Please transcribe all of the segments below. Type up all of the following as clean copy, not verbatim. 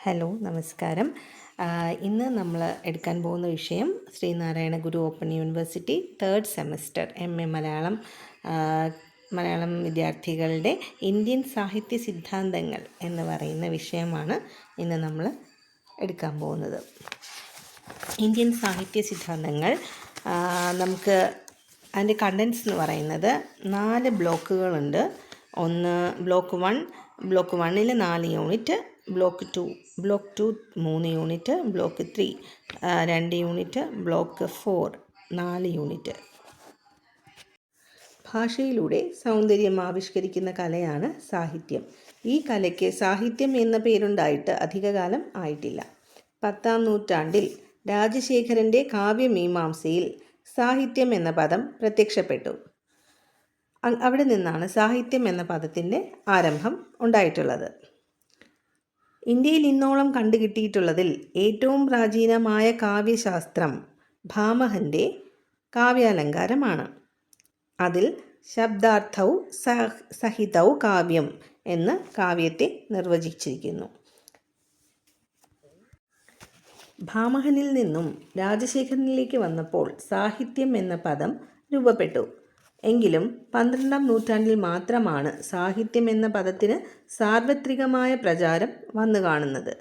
Hello നമസ്കാരം. ഇന്ന് നമ്മൾ എടുക്കാൻ പോകുന്ന വിഷയം Sreenarayana Guru Open University 3rd semester MA Malayalam വിദ്യാർത്ഥികളുടെ ഇന്ത്യൻ സാഹിത്യ സിദ്ധാന്തങ്ങൾ എന്ന് പറയുന്ന വിഷയമാണ് ഇന്ന് നമ്മൾ എടുക്കാൻ പോകുന്നത്. ഇന്ത്യൻ സാഹിത്യ സിദ്ധാന്തങ്ങൾ നമുക്ക് അതിൻ്റെ കണ്ടൻസ് എന്ന് പറയുന്നത് 4 ബ്ലോക്കുകളുണ്ട്. ഒന്ന് block 1, block 1 4 unit, block 2 3 unit, block 3 2 unit, block 4 4 unit. ഭാഷയിലൂടെ സൗന്ദര്യം ആവിഷ്കരിക്കുന്ന കലയാണ് സാഹിത്യം. ഈ കലയ്ക്ക് സാഹിത്യം എന്ന പേരുണ്ടായിട്ട് അധികകാലം ആയിട്ടില്ല. 10ാം നൂറ്റാണ്ടിൽ രാജശേഖരൻ്റെ കാവ്യമീമാംസയിൽ സാഹിത്യം എന്ന പദം പ്രത്യക്ഷപ്പെട്ടു. അവിടെ നിന്നാണ് സാഹിത്യം എന്ന പദത്തിൻ്റെ ആരംഭം ഉണ്ടായിട്ടുള്ളത്. ഇന്ത്യയിൽ ഇന്നോളം കണ്ടുകിട്ടിയിട്ടുള്ളതിൽ ഏറ്റവും പ്രാചീനമായ കാവ്യശാസ്ത്രം ഭാമഹൻ്റെ കാവ്യാലങ്കാരമാണ്. അതിൽ ശബ്ദാർത്ഥൗ സഹിതൗ കാവ്യം എന്ന് കാവ്യത്തെ നിർവചിച്ചിരിക്കുന്നു. ഭാമഹനിൽ നിന്നും രാജശേഖരനിലേക്ക് വന്നപ്പോൾ സാഹിത്യം എന്ന പദം രൂപപ്പെട്ടു. എങ്കിലും 12ാം നൂറ്റാണ്ടിൽ മാത്രമാണ് സാഹിത്യം എന്ന പദത്തിന് സാർവത്രികമായ പ്രചാരം വന്നു കാണുന്നത്.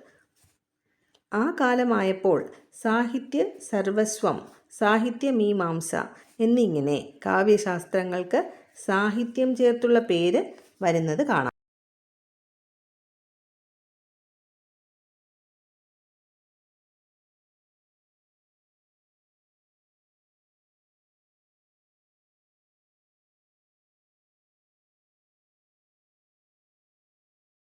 ആ കാലമായപ്പോൾ സാഹിത്യ സർവസ്വം, സാഹിത്യമീമാംസ എന്നിങ്ങനെ കാവ്യശാസ്ത്രങ്ങൾക്ക് സാഹിത്യം ചേർത്തുള്ള പേര് വരുന്നത് കാണാം.